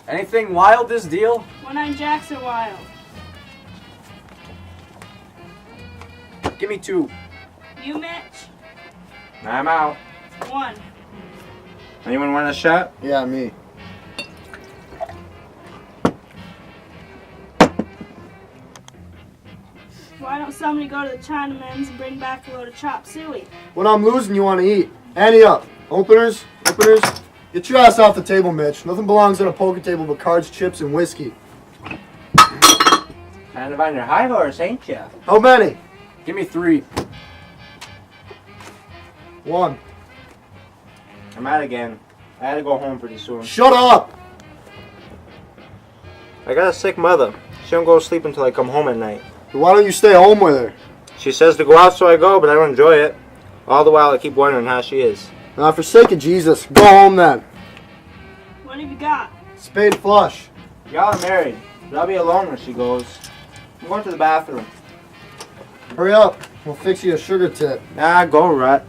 Anything wild this deal? One-eyed jacks are wild. Give me 2. You, Mitch? I'm out. 1. Anyone want a shot? Yeah, me. Why don't somebody go to the Chinaman's and bring back a load of chop suey? When I'm losing, you want to eat. Ante up. Openers. Get your ass off the table, Mitch. Nothing belongs on a poker table but cards, chips, and whiskey. Kind of on your high horse, ain't ya? How many? Give me 3. 1. I'm out again. I had to go home pretty soon. Shut up! I got a sick mother. She don't go to sleep until I come home at night. Why don't you stay home with her? She says to go out, so I go, but I don't enjoy it. All the while, I keep wondering how she is. Now, for sake of Jesus, go home then. What have you got? Spade flush. Y'all are married, but I'll be alone when she goes. I'm going to the bathroom. Hurry up. We'll fix you a sugar tip. Nah, go rut.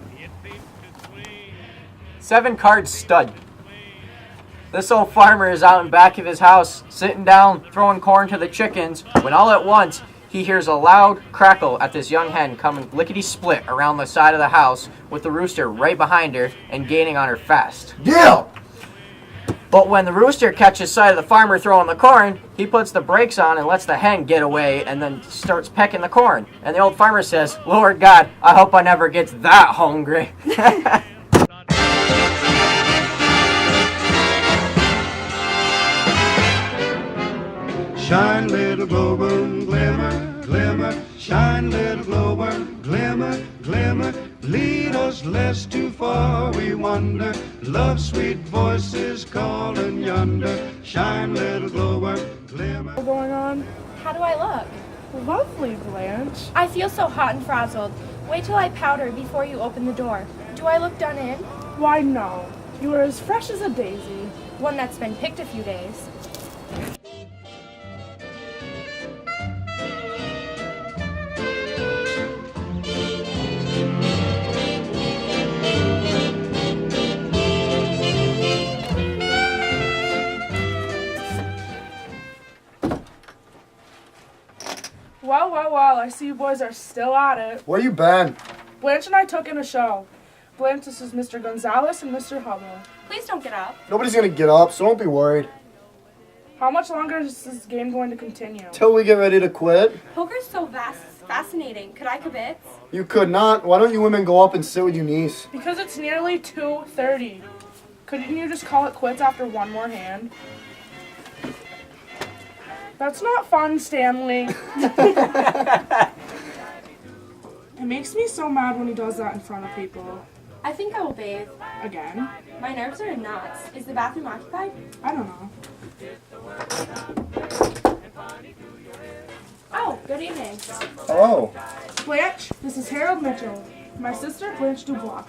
7 card stud. This old farmer is out in back of his house, sitting down, throwing corn to the chickens, when all at once, he hears a loud crackle at this young hen coming lickety-split around the side of the house with the rooster right behind her and gaining on her fast. Yeah! But when the rooster catches sight of the farmer throwing the corn, he puts the brakes on and lets the hen get away and then starts pecking the corn. And the old farmer says, "Lord God, I hope I never gets that hungry." Shine, little glow worm, glimmer, glimmer. Shine, little glow worm, glimmer, glimmer. Lead us less too far, we wander. Love's sweet voices calling yonder. Shine, little glow worm, glimmer. What's going on? How do I look? Lovely, Blanche. I feel so hot and frazzled. Wait till I powder before you open the door. Do I look done in? Why, no. You are as fresh as a daisy. One that's been picked a few days. Well, I see you boys are still at it. Where you been? Blanche and I took in a show. Blanche, this is Mr. Gonzalez and Mr. Hubble. Please don't get up. Nobody's gonna get up, so don't be worried. How much longer is this game going to continue? Till we get ready to quit. Poker's so fascinating. Could I kibitz? You could not. Why don't you women go up and sit with your niece? Because it's nearly 2:30. Couldn't you just call it quits after one more hand? That's not fun, Stanley. It makes me so mad when he does that in front of people. I think I will bathe. Again? My nerves are in knots. Is the bathroom occupied? I don't know. Oh, good evening. Hello. Blanche, this is Harold Mitchell. My sister, Blanche Dubois.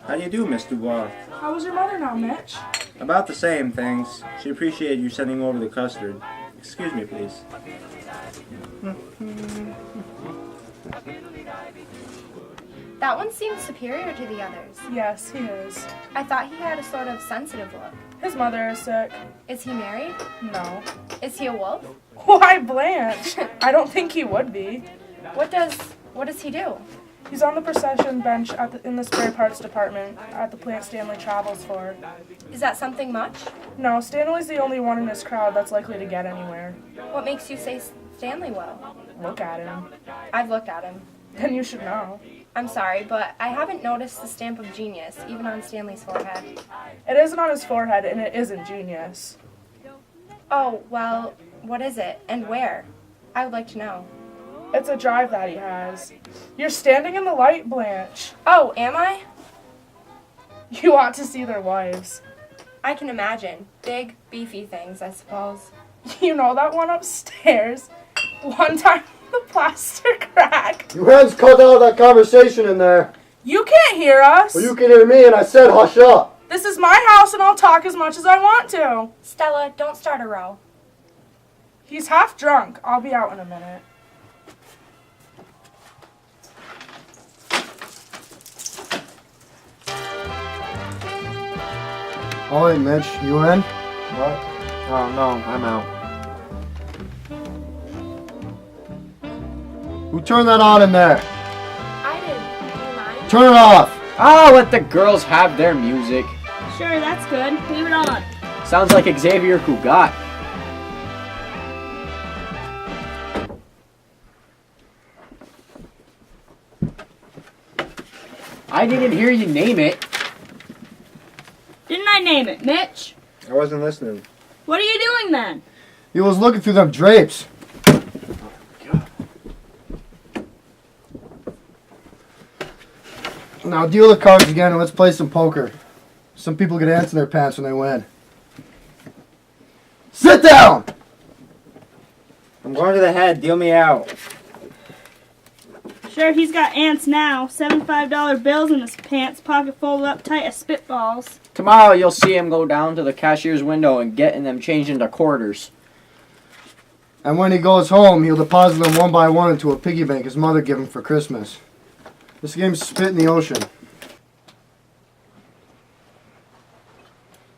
How do you do, Miss Dubois? How was your mother now, Mitch? About the same, thanks. She appreciated you sending over the custard. Excuse me, please. That one seems superior to the others. Yes, he is. I thought he had a sort of sensitive look. His mother is sick. Is he married? No. Is he a wolf? Why, Blanche? I don't think he would be. What does he do? He's on the procession bench in the spare parts department at the plant Stanley travels for. Is that something much? No, Stanley's the only one in this crowd that's likely to get anywhere. What makes you say Stanley will? Look at him. I've looked at him. Then you should know. I'm sorry, but I haven't noticed the stamp of genius, even on Stanley's forehead. It isn't on his forehead, and it isn't genius. Oh, well, what is it, and where? I would like to know. It's a drive that he has. You're standing in the light, Blanche. Oh, am I? You ought to see their wives. I can imagine. Big, beefy things, I suppose. You know that one upstairs? One time the plaster cracked. You hands cut out of that conversation in there. You can't hear us. Well, you can hear me, and I said hush up. This is my house, and I'll talk as much as I want to. Stella, don't start a row. He's half drunk. I'll be out in a minute. All right, Mitch, you in? What? Oh no, I'm out. Who turned that on in there? I did. Do you mind? Turn it off. I'll let the girls have their music. Sure, that's good. Leave it on. Sounds like Xavier Cugat. I didn't hear you name it. Didn't I name it, Mitch? I wasn't listening. What are you doing then? He was looking through them drapes. Now deal the cards again and let's play some poker. Some people get ants in their pants when they win. Sit down! I'm going to the head. Deal me out. Sure, he's got ants now. $75 bills in his pants pocket folded up tight as spitballs. Tomorrow you'll see him go down to the cashier's window and getting them changed into quarters. And when he goes home, he'll deposit them one by one into a piggy bank his mother gave him for Christmas. This game's spit in the ocean.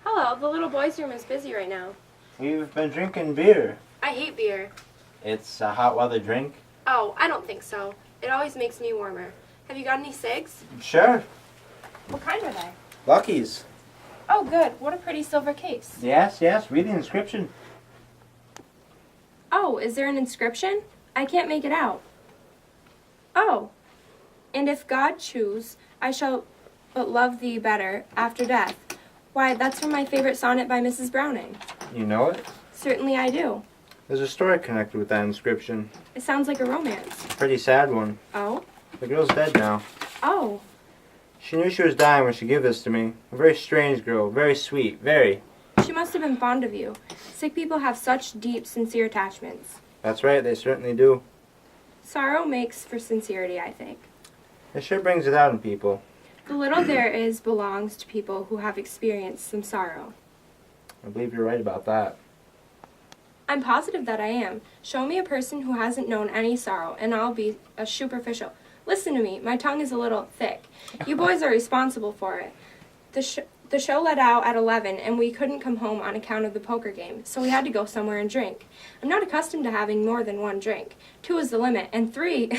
Hello, the little boys' room is busy right now. We've been drinking beer. I hate beer. It's a hot weather drink. Oh, I don't think so. It always makes me warmer. Have you got any cigs? Sure. What kind are they? Lucky's. Oh, good. What a pretty silver case. Yes, yes. Read the inscription. Oh, is there an inscription? I can't make it out. Oh. And if God choose, I shall but love thee better after death. Why, that's from my favorite sonnet by Mrs. Browning. You know it? Certainly I do. There's a story connected with that inscription. It sounds like a romance. Pretty sad one. Oh? The girl's dead now. Oh. She knew she was dying when she gave this to me. A very strange girl. Very sweet. Very. She must have been fond of you. Sick people have such deep, sincere attachments. That's right. They certainly do. Sorrow makes for sincerity, I think. It sure brings it out in people. The little there is belongs to people who have experienced some sorrow. I believe you're right about that. I'm positive that I am. Show me a person who hasn't known any sorrow, and I'll be a superficial. Listen to me, my tongue is a little thick. You boys are responsible for it. The show let out at 11, and we couldn't come home on account of the poker game, so we had to go somewhere and drink. I'm not accustomed to having more than one drink. 2 is the limit, and 3,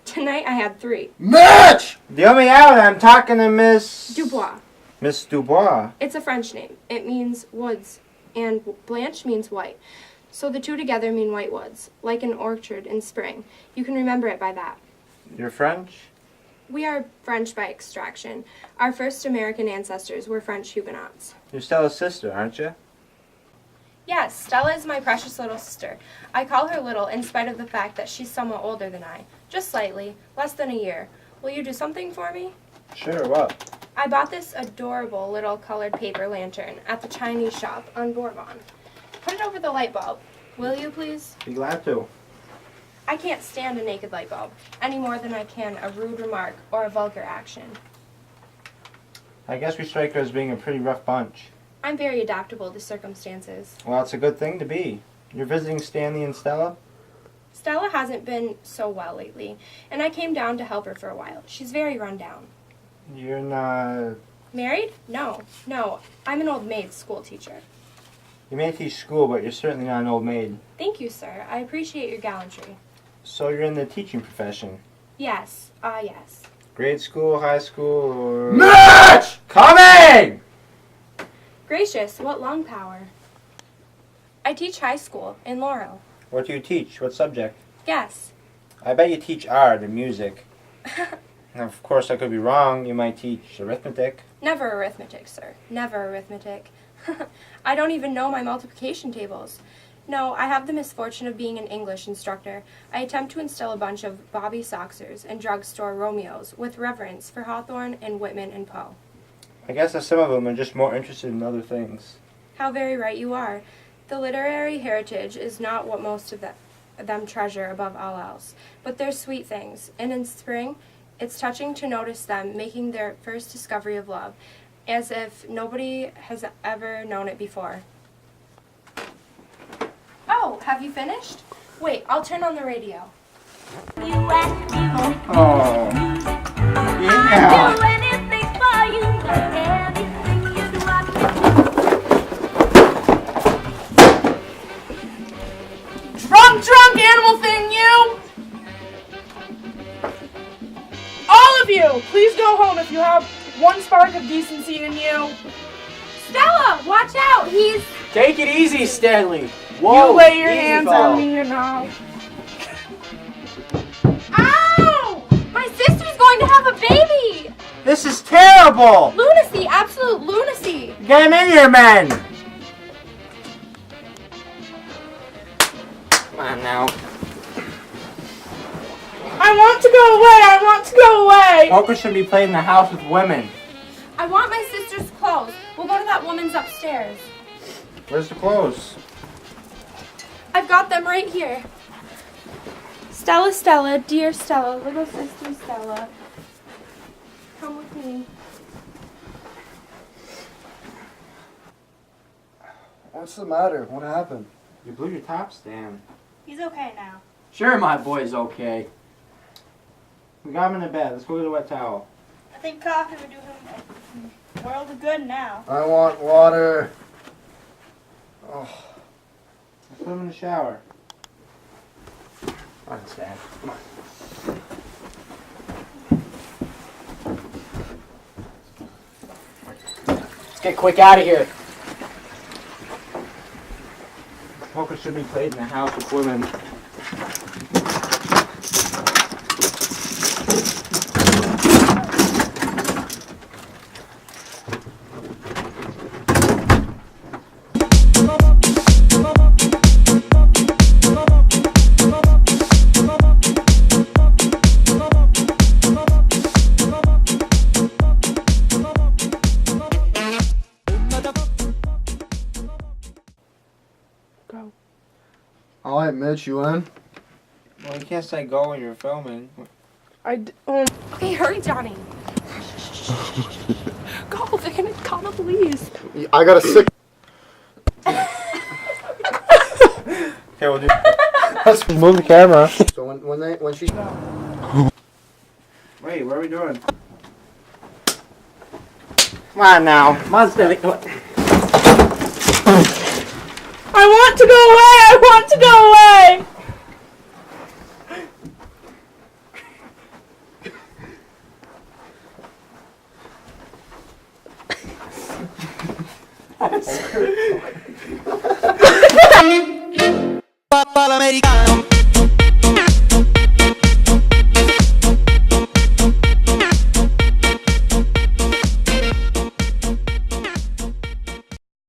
tonight I had 3. Mitch! Deal me out. I'm talking to Miss... Dubois. Miss Dubois. It's a French name. It means woods, and Blanche means white. So the 2 together mean white woods, like an orchard in spring. You can remember it by that. You're French? We are French by extraction. Our first American ancestors were French Huguenots. You're Stella's sister, aren't you? Yes, Stella is my precious little sister. I call her little in spite of the fact that she's somewhat older than I. Just slightly, less than a year. Will you do something for me? Sure, what? I bought this adorable little colored paper lantern at the Chinese shop on Bourbon. Put it over the light bulb. Will you, please? Be glad to. I can't stand a naked light bulb, any more than I can a rude remark or a vulgar action. I guess we strike her as being a pretty rough bunch. I'm very adaptable to circumstances. Well, it's a good thing to be. You're visiting Stanley and Stella? Stella hasn't been so well lately, and I came down to help her for a while. She's very run down. You're not... Married? No. I'm an old maid school teacher. You may teach school, but you're certainly not an old maid. Thank you, sir. I appreciate your gallantry. So you're in the teaching profession. Yes. Yes. Grade school, high school, or... Mitch! Coming! Gracious, what lung power. I teach high school in Laurel. What do you teach? What subject? Yes. I bet you teach art and music. Now, of course, I could be wrong. You might teach arithmetic. Never arithmetic, sir. Never arithmetic. I don't even know my multiplication tables. No, I have the misfortune of being an English instructor. I attempt to instill a bunch of Bobby Soxers and drugstore Romeos with reverence for Hawthorne and Whitman and Poe. I guess that some of them are just more interested in other things. How very right you are. The literary heritage is not what most of them treasure above all else, but they're sweet things, and in spring, it's touching to notice them making their first discovery of love, as if nobody has ever known it before. Oh, have you finished? Wait, I'll turn on the radio. Oh. Yeah. drunk animal thing, you! All of you, please go home if you have one spark of decency in you. Stella, watch out! He's... Take it easy, Stanley. Whoa, You lay your easy, hands fella. on me, you know. Ow! My sister's going to have a baby! This is terrible! Lunacy, absolute lunacy! Get him in here, men! Come on now. I want to go away, I want to go away! Poker should be played in the house with women. I want my sister's clothes. We'll go to that woman's upstairs. Where's the clothes? I've got them right here. Stella, Stella, dear Stella, little sister Stella. Come with me. What's the matter? What happened? You blew your top stand. He's okay now. Sure, my boy's okay. We got him in the bed. Let's go get a wet towel. I think coffee would do him a world of good now. I want water. Oh, Let's put him in the shower. come on, Stan. Come on. Let's get quick out of here. Poker should be played in the house with women. Go. All right, Mitch, you in? Well, you can't say go when you're filming. Okay, hurry, Johnny. Go, they're gonna call the police. I got a sick. Okay, we'll do. Let's move the camera. So when she. Wait, what are we doing? Come on now. Come on, Stanley. Come on. I want to go away! I want to go away! That's